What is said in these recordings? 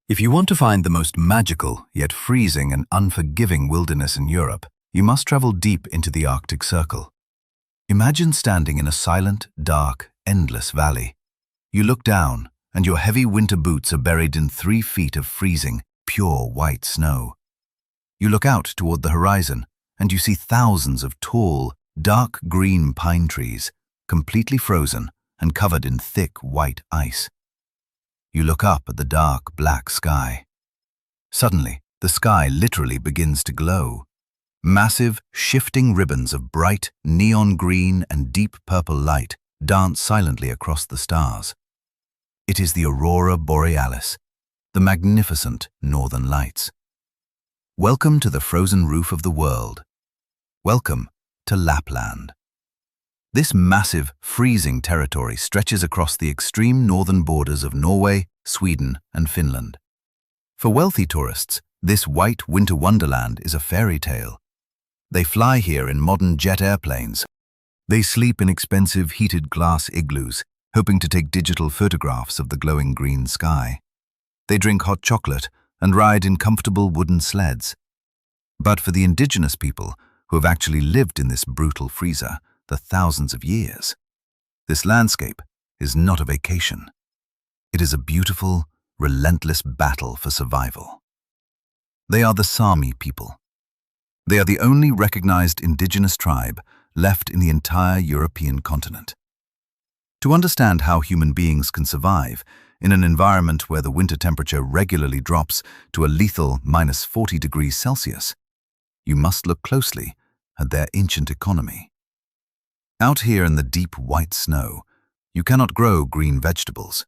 If you want to find the most magical, yet freezing and unforgiving wilderness in Europe, you must travel deep into the Arctic Circle. Imagine standing in a silent, dark, endless valley. You look down, and your heavy winter boots are buried in 3 feet of freezing, pure white snow. You look out toward the horizon, and you see thousands of tall, dark green pine trees, completely frozen and covered in thick white ice. You look up at the dark black sky. Suddenly, the sky literally begins to glow. Massive, shifting ribbons of bright, neon green and deep purple light dance silently across the stars. It is the aurora borealis, the magnificent northern lights. Welcome to the frozen roof of the world. Welcome to Lapland. This massive, freezing territory stretches across the extreme northern borders of Norway, Sweden, and Finland. For wealthy tourists, this white winter wonderland is a fairy tale. They fly here in modern jet airplanes. They sleep in expensive heated glass igloos, hoping to take digital photographs of the glowing green sky. They drink hot chocolate and ride in comfortable wooden sleds. But for the indigenous people who have actually lived in this brutal freezer for thousands of years, this landscape is not a vacation. It is a beautiful, relentless battle for survival. They are the Sámi people. They are the only recognized indigenous tribe left in the entire European continent. To understand how human beings can survive in an environment where the winter temperature regularly drops to a lethal -40 degrees Celsius, you must look closely at their ancient economy. Out here in the deep white snow, you cannot grow green vegetables.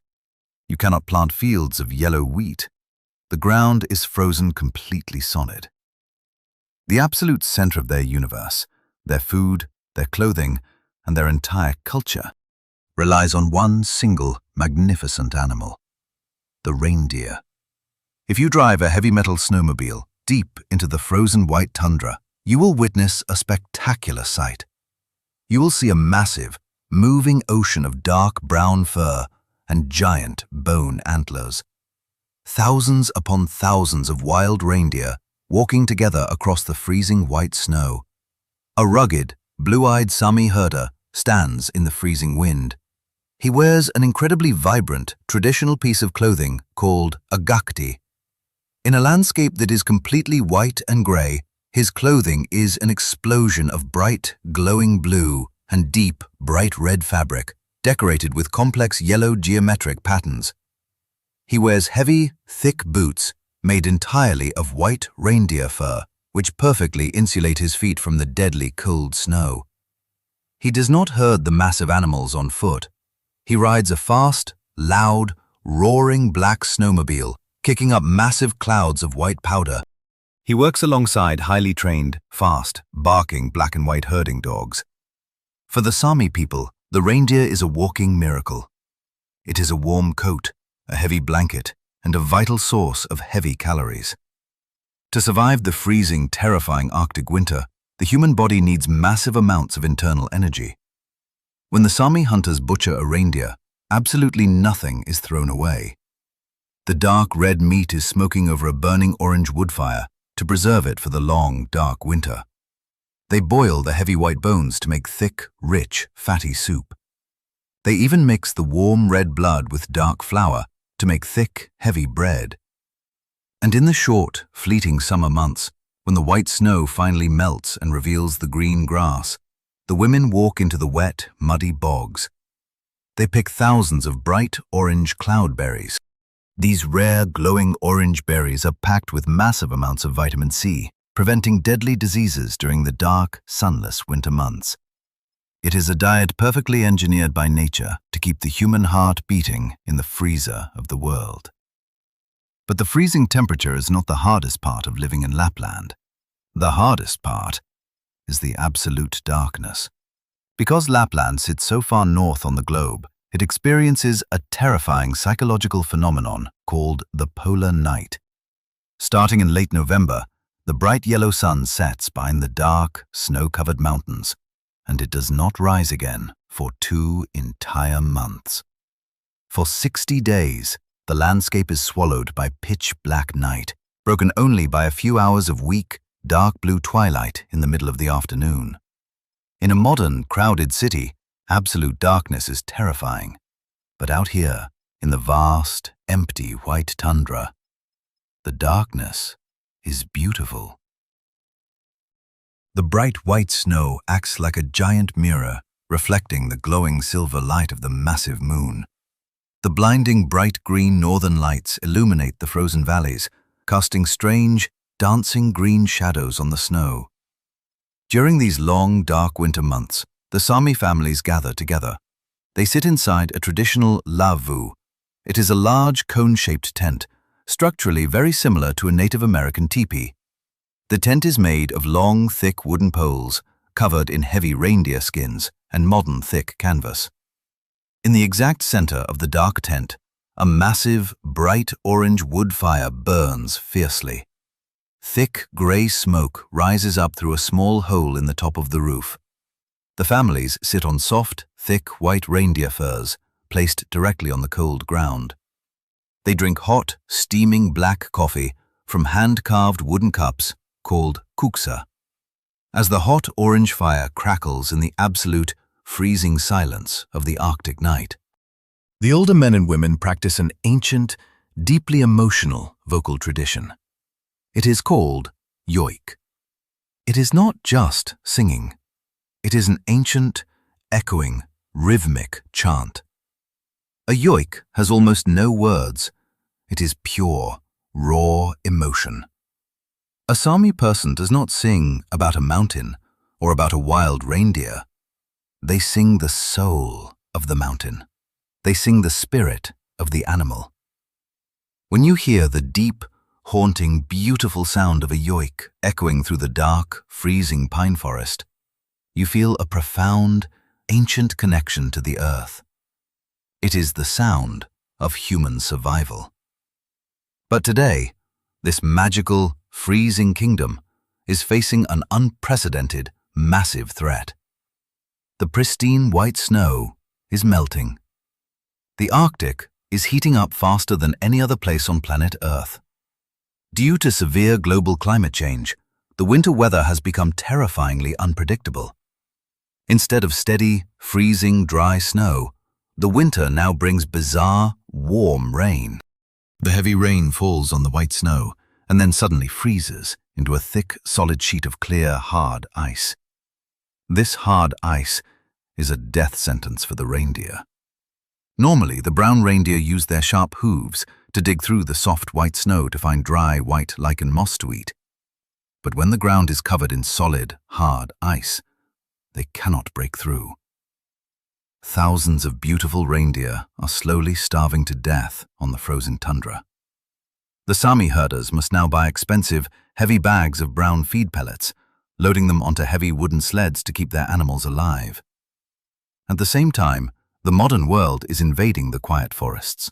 You cannot plant fields of yellow wheat. The ground is frozen completely solid. The absolute center of their universe, their food, their clothing, and their entire culture relies on one single magnificent animal, the reindeer. If you drive a heavy metal snowmobile deep into the frozen white tundra, you will witness a spectacular sight. You will see a massive, moving ocean of dark brown fur and giant bone antlers. Thousands upon thousands of wild reindeer walking together across the freezing white snow. A rugged, blue-eyed Sámi herder stands in the freezing wind. He wears an incredibly vibrant, traditional piece of clothing called a gakti. In a landscape that is completely white and grey, his clothing is an explosion of bright, glowing blue and deep, bright red fabric, decorated with complex yellow geometric patterns. He wears heavy, thick boots made entirely of white reindeer fur, which perfectly insulate his feet from the deadly cold snow. He does not herd the massive animals on foot. He rides a fast, loud, roaring black snowmobile, kicking up massive clouds of white powder. He works alongside highly trained, fast, barking black and white herding dogs. For the Sámi people, the reindeer is a walking miracle. It is a warm coat, a heavy blanket, and a vital source of heavy calories. To survive the freezing, terrifying Arctic winter, the human body needs massive amounts of internal energy. When the Sámi hunters butcher a reindeer, absolutely nothing is thrown away. The dark red meat is smoking over a burning orange wood fire to preserve it for the long, dark winter. They boil the heavy white bones to make thick, rich, fatty soup. They even mix the warm red blood with dark flour to make thick, heavy bread. And in the short, fleeting summer months, when the white snow finally melts and reveals the green grass, the women walk into the wet, muddy bogs. They pick thousands of bright orange cloudberries. These rare, glowing orange berries are packed with massive amounts of vitamin C, preventing deadly diseases during the dark, sunless winter months. It is a diet perfectly engineered by nature to keep the human heart beating in the freezer of the world. But the freezing temperature is not the hardest part of living in Lapland. The hardest part is the absolute darkness. Because Lapland sits so far north on the globe, it experiences a terrifying psychological phenomenon called the polar night. Starting in late November, the bright yellow sun sets behind the dark, snow-covered mountains, and it does not rise again for 2 entire months. For 60 days, the landscape is swallowed by pitch-black night, broken only by a few hours of weak, dark blue twilight in the middle of the afternoon. In a modern, crowded city, absolute darkness is terrifying. But out here, in the vast, empty white tundra, the darkness is beautiful. The bright white snow acts like a giant mirror, reflecting the glowing silver light of the massive moon. The blinding bright green northern lights illuminate the frozen valleys, casting strange, dancing green shadows on the snow. During these long, dark winter months, the Sámi families gather together. They sit inside a traditional lavvu. It is a large, cone-shaped tent, structurally very similar to a Native American teepee. The tent is made of long, thick wooden poles, covered in heavy reindeer skins and modern thick canvas. In the exact center of the dark tent, a massive, bright orange wood fire burns fiercely. Thick, gray smoke rises up through a small hole in the top of the roof. The families sit on soft, thick white reindeer furs, placed directly on the cold ground. They drink hot, steaming black coffee from hand-carved wooden cups called kuksa. As the hot orange fire crackles in the absolute, freezing silence of the Arctic night, the older men and women practice an ancient, deeply emotional vocal tradition. It is called joik. It is not just singing. It is an ancient, echoing, rhythmic chant. A joik has almost no words. It is pure, raw emotion. A Sámi person does not sing about a mountain or about a wild reindeer. They sing the soul of the mountain. They sing the spirit of the animal. When you hear the deep, haunting, beautiful sound of a joik echoing through the dark, freezing pine forest, you feel a profound, ancient connection to the earth. It is the sound of human survival. But today, this magical, freezing kingdom is facing an unprecedented, massive threat. The pristine white snow is melting. The Arctic is heating up faster than any other place on planet Earth. Due to severe global climate change, the winter weather has become terrifyingly unpredictable. Instead of steady, freezing, dry snow, the winter now brings bizarre, warm rain. The heavy rain falls on the white snow and then suddenly freezes into a thick, solid sheet of clear, hard ice. This hard ice is a death sentence for the reindeer. Normally, the brown reindeer use their sharp hooves to dig through the soft white snow to find dry, white lichen moss to eat. But when the ground is covered in solid, hard ice, they cannot break through. Thousands of beautiful reindeer are slowly starving to death on the frozen tundra. The Sámi herders must now buy expensive, heavy bags of brown feed pellets, loading them onto heavy wooden sleds to keep their animals alive. At the same time, the modern world is invading the quiet forests.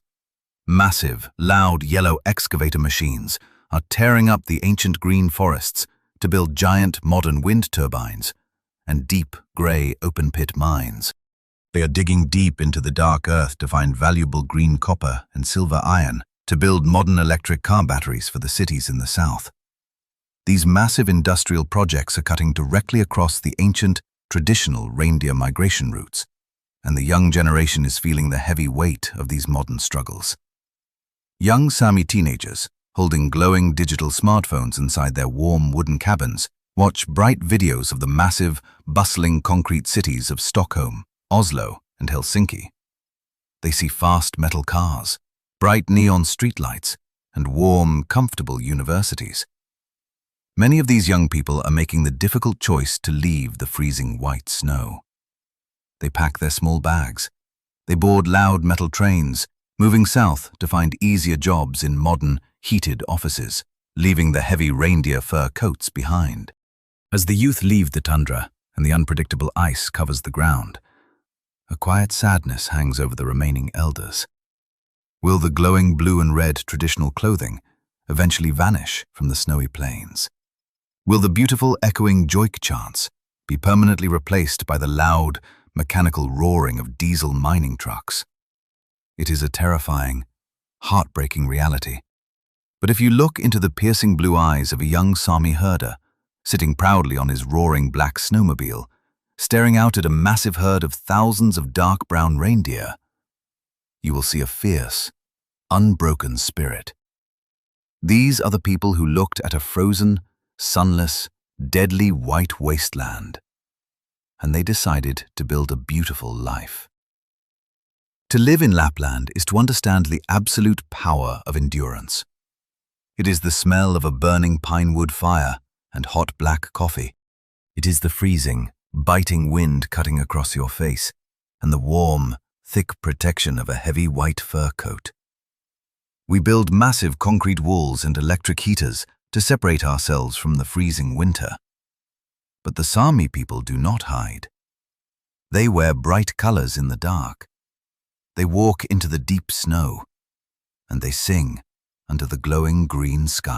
Massive, loud yellow excavator machines are tearing up the ancient green forests to build giant modern wind turbines and deep, grey open-pit mines. They are digging deep into the dark earth to find valuable green copper and silver iron to build modern electric car batteries for the cities in the south. These massive industrial projects are cutting directly across the ancient, traditional reindeer migration routes, and the young generation is feeling the heavy weight of these modern struggles. Young Sámi teenagers, holding glowing digital smartphones inside their warm wooden cabins, watch bright videos of the massive, bustling concrete cities of Stockholm, Oslo, and Helsinki. They see fast metal cars, bright neon streetlights, and warm, comfortable universities. Many of these young people are making the difficult choice to leave the freezing white snow. They pack their small bags. They board loud metal trains, moving south to find easier jobs in modern, heated offices, leaving the heavy reindeer fur coats behind. As the youth leave the tundra and the unpredictable ice covers the ground, a quiet sadness hangs over the remaining elders. Will the glowing blue and red traditional clothing eventually vanish from the snowy plains? Will the beautiful echoing joik chants be permanently replaced by the loud, mechanical roaring of diesel mining trucks? It is a terrifying heartbreaking reality. But if you look into the piercing blue eyes of a young Sámi herder, sitting proudly on his roaring black snowmobile, staring out at a massive herd of thousands of dark brown reindeer, you will see a fierce, unbroken spirit. These are the people who looked at a frozen, sunless, deadly white wasteland, and they decided to build a beautiful life. To live in Lapland is to understand the absolute power of endurance. It is the smell of a burning pine wood fire and hot black coffee. It is the freezing, biting wind cutting across your face and the warm, thick protection of a heavy white fur coat. We build massive concrete walls and electric heaters to separate ourselves from the freezing winter. But the Sámi people do not hide. They wear bright colors in the dark. They walk into the deep snow, and they sing under the glowing green sky.